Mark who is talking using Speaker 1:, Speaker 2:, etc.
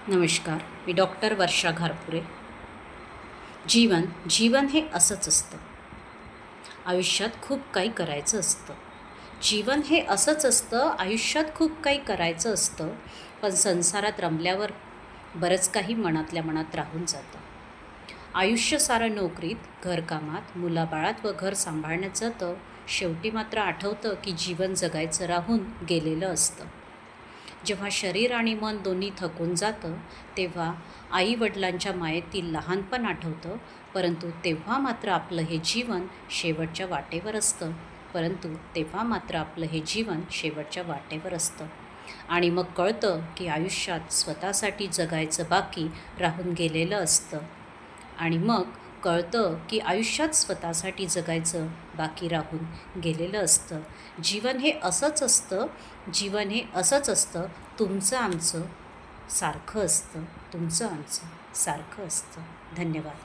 Speaker 1: नमस्कार. मी डॉक्टर वर्षा घारपुरे. जीवन हे असंच असतं. आयुष्यात खूप काही करायचं असतं. जीवन हे असंच असतं, आयुष्यात खूप काही करायचं असतं, पण संसारात रमल्यावर बरंच काही मनातल्या मनात राहून जातं. आयुष्य सारं नोकरीत, घरकामात, मुलाबाळात व घर सांभाळण्यात जातं. शेवटी मात्र आठवतं की जीवन जगायचं राहून गेलेलं असतं. जेव्हा शरीर आणि मन दोन्ही थकून जातं, तेव्हा आई-वडिलांच्या मायेतील लहानपण आठवतं. परंतु तेव्हा मात्र आपलं हे जीवन शेवटच्या वाटेवर असतं. आणि मग कळतं की आयुष्यात स्वतःसाठी जगायचं बाकी राहून गेलेलं असतं. जीवन हे असंच असतं. तुमचं आमचं सारखं असतं. धन्यवाद.